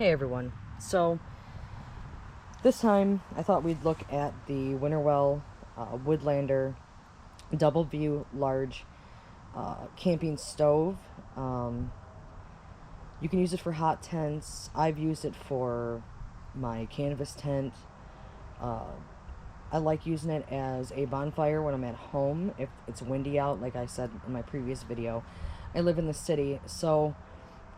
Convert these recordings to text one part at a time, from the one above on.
Hey everyone, so this time I thought we'd look at the Winnerwell Woodlander double view large camping stove. You can use it for hot tents. I've used it for my canvas tent. I like using it as a bonfire when I'm at home if it's windy out, like I said in my previous video. I live in the city, so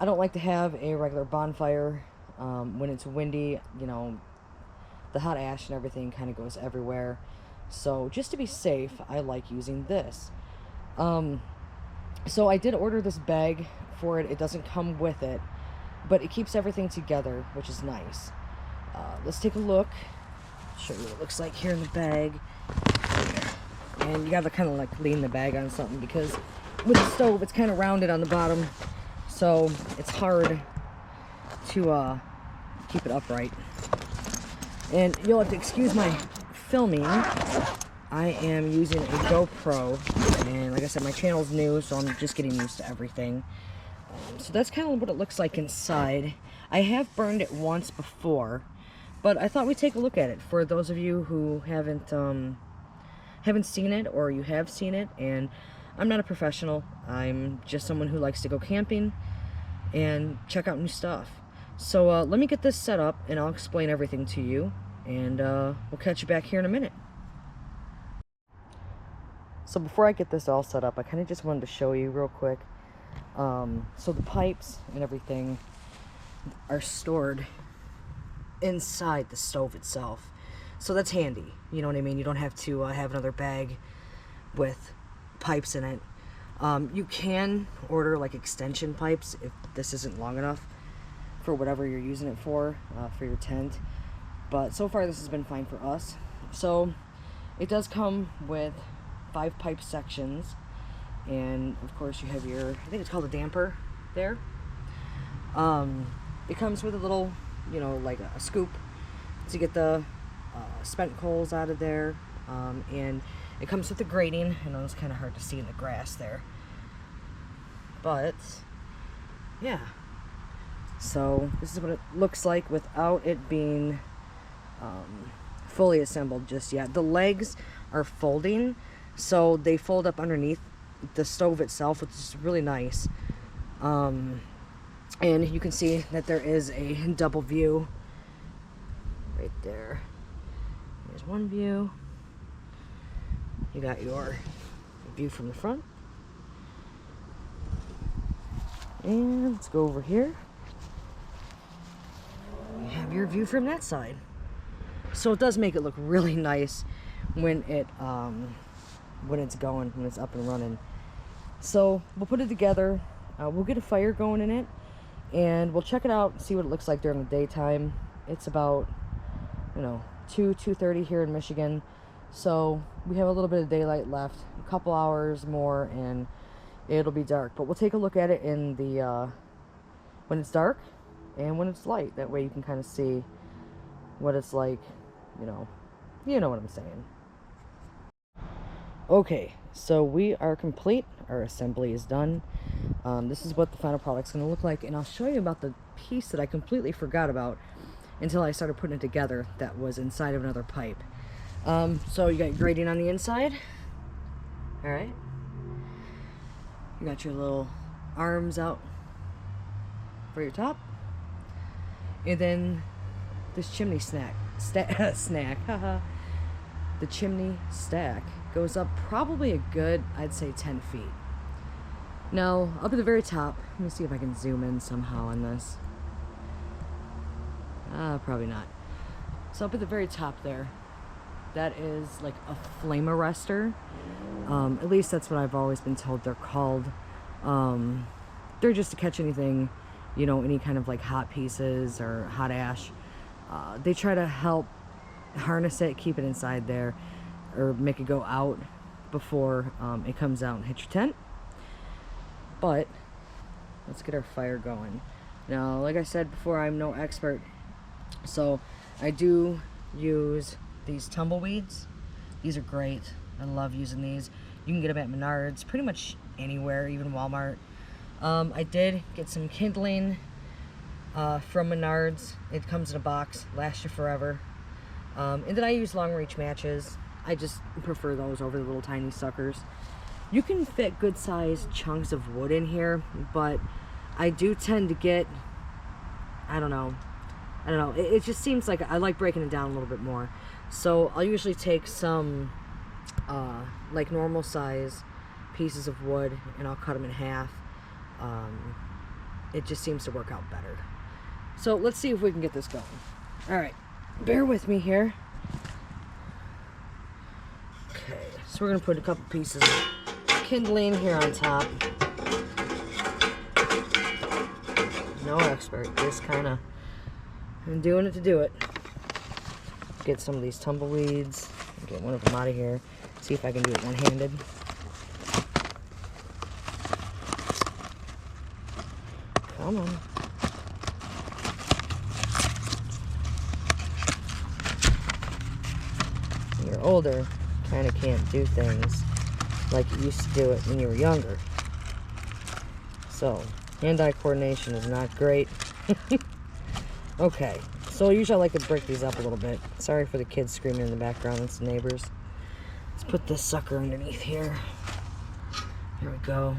I don't like to have a regular bonfire when it's windy. You know, the hot ash and everything kind of goes everywhere. So just to be safe, I like using this. So I did order this bag for it. It doesn't come with it, but it keeps everything together, which is nice. Let's take a look. Show you what it looks like here in the bag. And you gotta kind of like lean the bag on something because with the stove it's kind of rounded on the bottom, so it's hard to keep it upright. And you'll have to excuse my filming. I am using a GoPro, and like I said, my channel's new, so I'm just getting used to everything. So that's kind of what it looks like inside. I have burned it once before, but I thought we'd take a look at it for those of you who haven't seen it, or you have seen it. And I'm not a professional. I'm just someone who likes to go camping and check out new stuff. So let me get this set up and I'll explain everything to you, and we'll catch you back here in a minute. So before I get this all set up, I kind of just wanted to show you real quick. So the pipes and everything are stored inside the stove itself. So that's handy, you know what I mean? You don't have to have another bag with pipes in it. You can order like extension pipes if this isn't long enough for whatever you're using it for your tent. But so far this has been fine for us. So it does come with 5 pipe sections, and of course you have your, I think it's called a damper there. It comes with a little, you know, like a scoop to get the spent coals out of there, and it comes with the grating. I know it's kind of hard to see in the grass there, but yeah. So this is what it looks like without it being fully assembled just yet. The legs are folding, so they fold up underneath the stove itself, which is really nice. And you can see that there is a double view right there. There's one view. You got your view from the front. And let's go over here. You have your view from that side. So it does make it look really nice when it's going, when it's up and running. So we'll put it together. We'll get a fire going in it, and we'll check it out and see what it looks like during the daytime. It's about, you know, 2:30 here in Michigan, so we have a little bit of daylight left, a couple hours more, and it'll be dark. But we'll take a look at it in the when it's dark and when it's light. That way you can kind of see what it's like. You know what I'm saying. Okay, so we are complete. Our assembly is done. This is what the final product's going to look like, and I'll show you about the piece that I completely forgot about until I started putting it together, that was inside of another pipe. So you got grating on the inside. Alright. You got your little arms out for your top. And then this chimney snack. The chimney stack goes up probably a good, I'd say 10 feet. Now, up at the very top, let me see if I can zoom in somehow on this. Probably not. So up at the very top there, that is like a flame arrestor. At least that's what I've always been told they're called. They're just to catch anything, you know, any kind of like hot pieces or hot ash. They try to help harness it, keep it inside there, or make it go out before it comes out and hits your tent. But let's get our fire going. Now, like I said before, I'm no expert, so I do use these tumbleweeds. These are great. I love using these. You can get them at Menards, pretty much anywhere, even Walmart. I did get some kindling from Menards. It comes in a box, lasts you forever. And then I use long reach matches. I just prefer those over the little tiny suckers. You can fit good sized chunks of wood in here, but I do tend to get, I don't know, it just seems like I like breaking it down a little bit more. So I'll usually take some like normal size pieces of wood and I'll cut them in half. It just seems to work out better. So let's see if we can get this going. All right, bear with me here. Okay, so we're gonna put a couple pieces of kindling here on top. No expert, just kind of I'm doing it to do it. Get some of these tumbleweeds, get one of them out of here, see if I can do it one-handed. Come on. When you're older, kind of can't do things like you used to do it when you were younger. So, hand-eye coordination is not great. Okay, so usually I like to break these up a little bit. Sorry for the kids screaming in the background, it's the neighbors. Let's put this sucker underneath here. Here we go.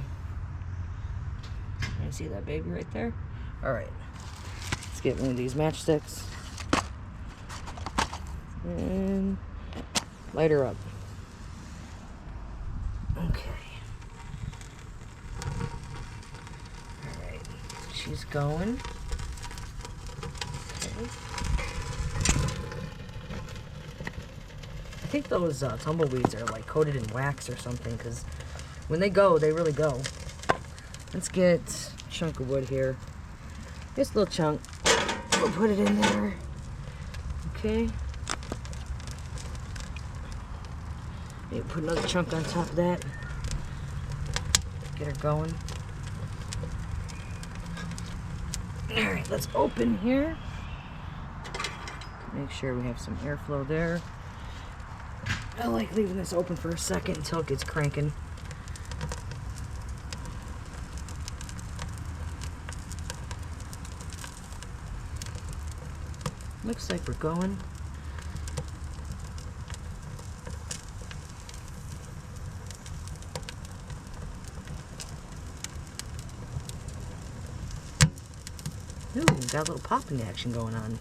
You see that baby right there? Alright, let's get one of these matchsticks. And light her up. Okay. Alright, she's going. I think those tumbleweeds are like coated in wax or something, because when they go, they really go. Let's get a chunk of wood here. Just a little chunk. We'll put it in there. Okay. Maybe put another chunk on top of that. Get her going. Alright, let's open here. Make sure we have some airflow there. I like leaving this open for a second until it gets cranking. Looks like we're going. Ooh, got a little popping action going on.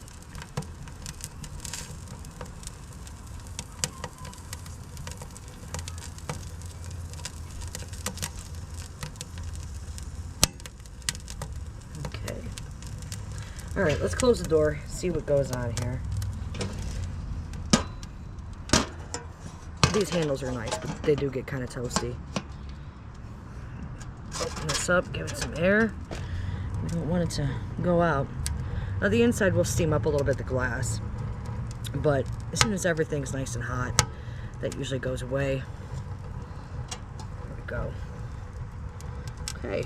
Alright, let's close the door, see what goes on here. These handles are nice, but they do get kind of toasty. Open this up, give it some air. We don't want it to go out. Now the inside will steam up a little bit, the glass. But as soon as everything's nice and hot, that usually goes away. There we go. Okay.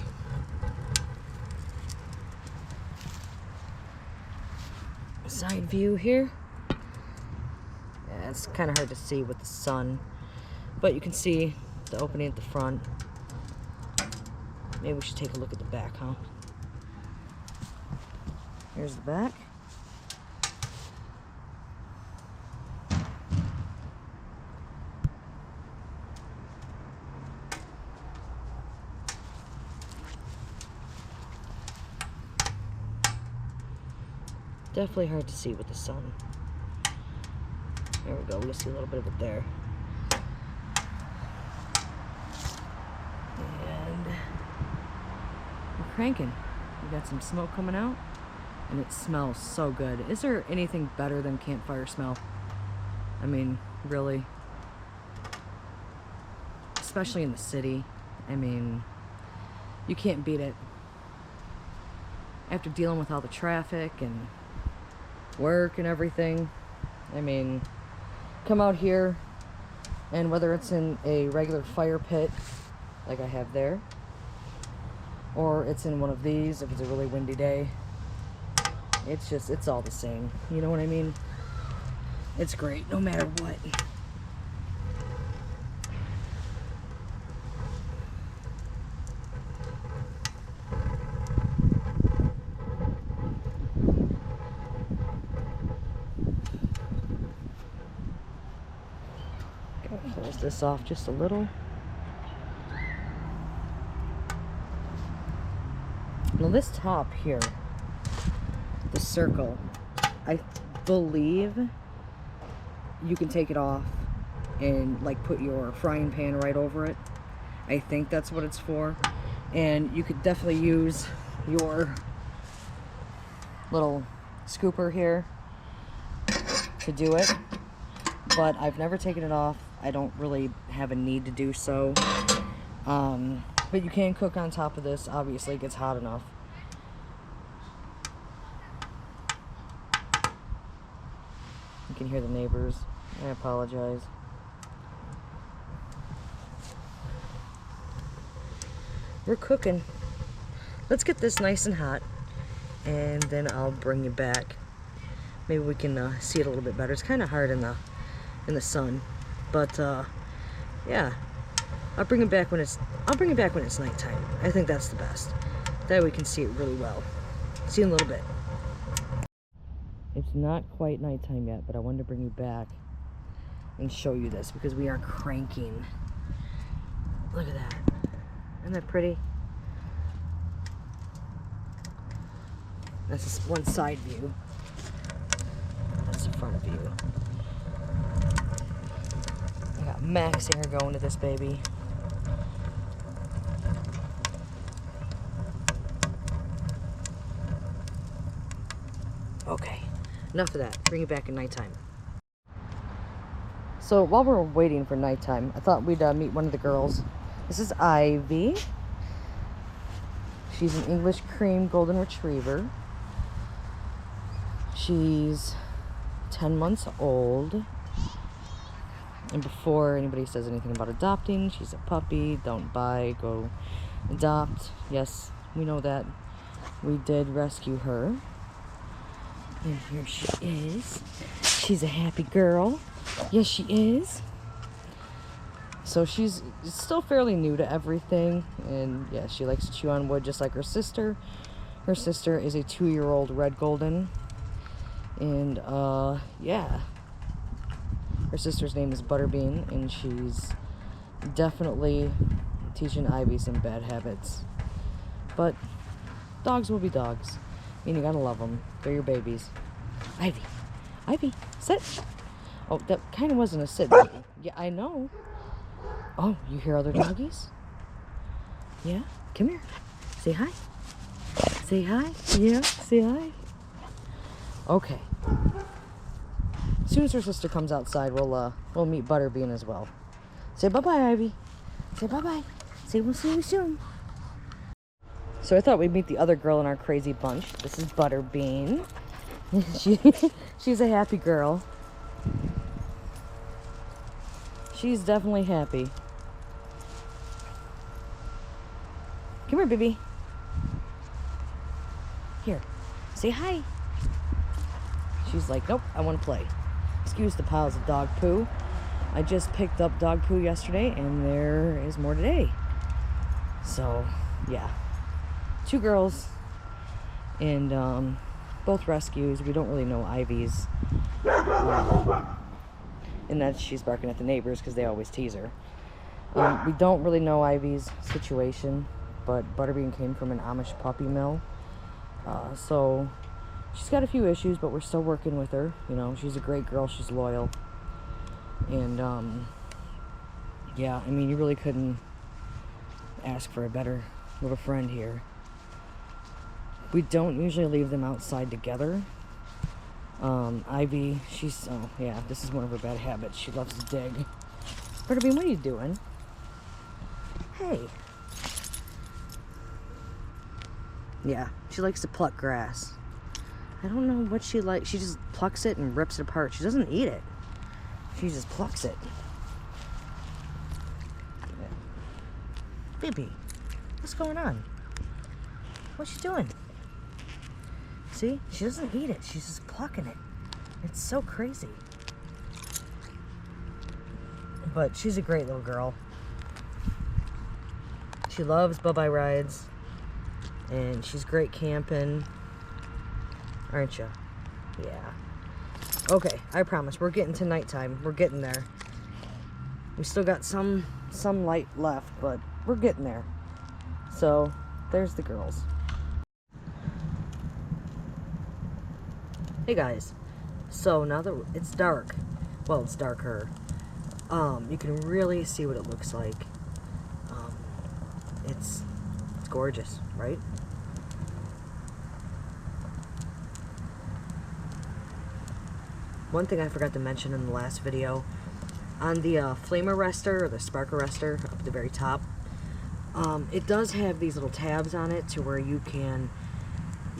Side view here. Yeah, it's kind of hard to see with the sun, but you can see the opening at the front. Maybe we should take a look at the back, huh? Here's the back. Definitely hard to see with the sun. There we go, we can see a little bit of it there. And we're cranking. We got some smoke coming out, and it smells so good. Is there anything better than campfire smell? I mean, really? Especially in the city. I mean, you can't beat it. After dealing with all the traffic and work and everything, I mean, come out here, and whether it's in a regular fire pit like I have there, or it's in one of these if it's a really windy day, it's all the same, you know what I mean? It's great no matter what. dust this off just a little. Now this top here, the circle, I believe you can take it off and like put your frying pan right over it. I think that's what it's for. And you could definitely use your little scooper here to do it. But I've never taken it off. I don't really have a need to do so. But you can cook on top of this. Obviously, it gets hot enough. You can hear the neighbors. I apologize. We're cooking. Let's get this nice and hot, and then I'll bring you back. Maybe we can see it a little bit better. It's kind of hard in the sun, but yeah. I'll bring it back when it's nighttime. I think that's the best. That way we can see it really well. See you in a little bit. It's not quite nighttime yet, but I wanted to bring you back and show you this because we are cranking. Look at that. Isn't that pretty? That's just one side view. That's the front view. I got max air going to this baby. Okay, enough of that. Bring it back at nighttime. So while we're waiting for nighttime, I thought we'd meet one of the girls. This is Ivy. She's an English cream golden retriever. She's 10 months old. And before anybody says anything about adopting, she's a puppy. Don't buy, go adopt. Yes, we know that. We did rescue her. And here she is. She's a happy girl. Yes, she is. So she's still fairly new to everything. And yeah, she likes to chew on wood just like her sister. Her sister is a 2-year-old red golden. And yeah. Her sister's name is Butterbean. And she's definitely teaching Ivy some bad habits. But dogs will be dogs. And you gotta love them. They're your babies. Ivy. Ivy, sit. Oh, that kind of wasn't a sit, baby. Yeah, I know. Oh, you hear other doggies? Yeah? Come here. Say hi. Say hi. Yeah, say hi. Okay. As soon as her sister comes outside, we'll meet Butterbean as well. Say bye-bye, Ivy. Say bye-bye. Say we'll see you soon. So I thought we'd meet the other girl in our crazy bunch. This is Butterbean. She's a happy girl. She's definitely happy. Come here, baby. Here, say hi. She's like, nope, I want to play. Excuse the piles of dog poo. I just picked up dog poo yesterday, and there is more today. So, yeah. 2 girls, and both rescues. We don't really know Ivy's. And that she's barking at the neighbors because they always tease her. We don't really know Ivy's situation, but Butterbean came from an Amish puppy mill. So she's got a few issues, but we're still working with her. You know, she's a great girl. She's loyal. And, yeah, I mean, you really couldn't ask for a better little friend here. We don't usually leave them outside together. Ivy, oh yeah, this is one of her bad habits. She loves to dig. Butterbean, what are you doing? Hey. Yeah, she likes to pluck grass. I don't know what she likes. She just plucks it and rips it apart. She doesn't eat it. She just plucks it. Baby, what's going on? What's she doing? See? She doesn't eat it. She's just plucking it. It's so crazy. But she's a great little girl. She loves bye-bye rides. And she's great camping. Aren't you? Yeah. Okay, I promise. We're getting to nighttime. We're getting there. We still got some light left, but we're getting there. So there's the girls. Hey guys, so now that it's dark, well, it's darker, you can really see what it looks like. It's gorgeous, right? One thing I forgot to mention in the last video, on the flame arrestor, or the spark arrestor up at the very top, it does have these little tabs on it to where you can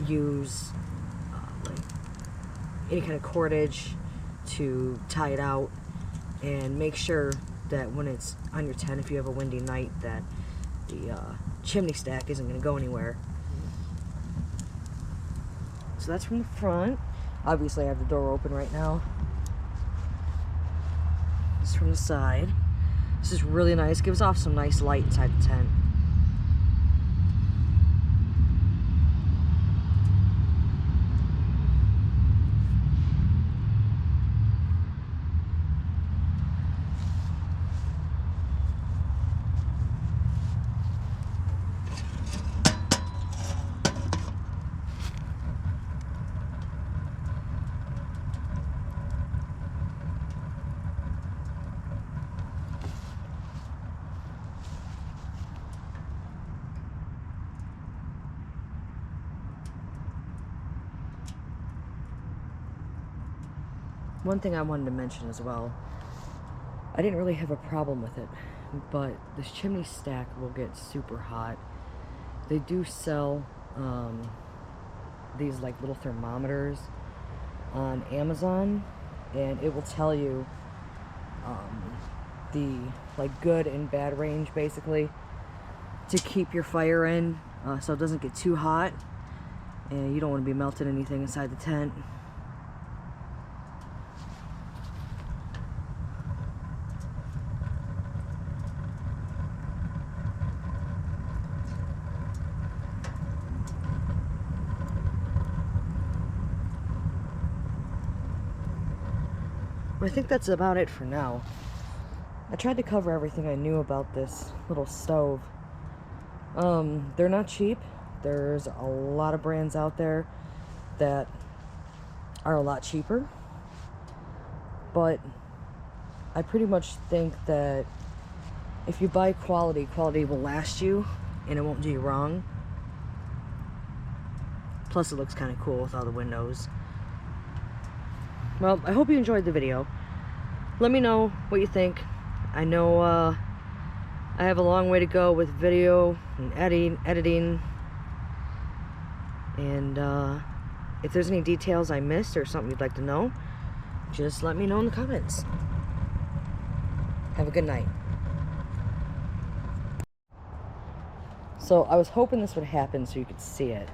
use like any kind of cordage to tie it out, and make sure that when it's on your tent, if you have a windy night, that the chimney stack isn't going to go anywhere. So that's from the front. Obviously I have the door open right now. This is from the side. This is really nice. Gives off some nice light inside the tent. One thing I wanted to mention as well, I didn't really have a problem with it, but this chimney stack will get super hot. They do sell these like little thermometers on Amazon, and it will tell you the like good and bad range, basically, to keep your fire in, so it doesn't get too hot and you don't want to be melting anything inside the tent. I think that's about it for now. I tried to cover everything I knew about this little stove. They're not cheap. There's a lot of brands out there that are a lot cheaper. But I pretty much think that if you buy quality, quality will last you and it won't do you wrong. Plus it looks kind of cool with all the windows. Well, I hope you enjoyed the video. Let me know what you think. I know I have a long way to go with video and editing. And if there's any details I missed or something you'd like to know, just let me know in the comments. Have a good night. So I was hoping this would happen so you could see it.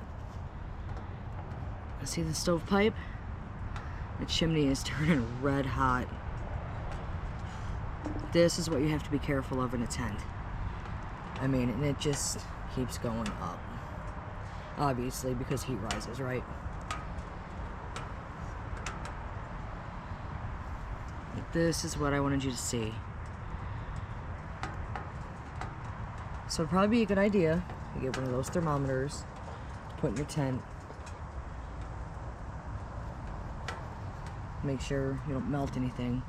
See the stovepipe? The chimney is turning red hot. This is what you have to be careful of in a tent. I mean, and it just keeps going up. Obviously, because heat rises, right? This is what I wanted you to see. So it'd probably be a good idea to get one of those thermometers to put in your tent. Make sure you don't melt anything.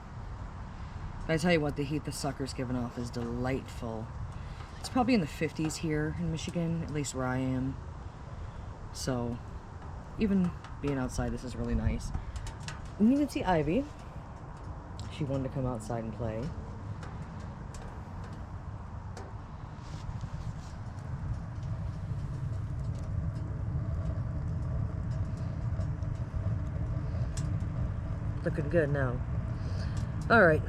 But I tell you what, the heat the sucker's giving off is delightful. It's probably in the 50s here in Michigan, at least where I am. So, even being outside, this is really nice. And you can see Ivy. She wanted to come outside and play. Looking good now. Alright.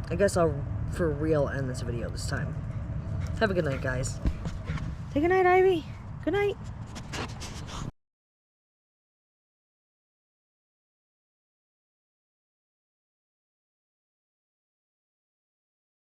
I guess I'll, for real, end this video this time. Have a good night, guys. Say good night, Ivy. Good night.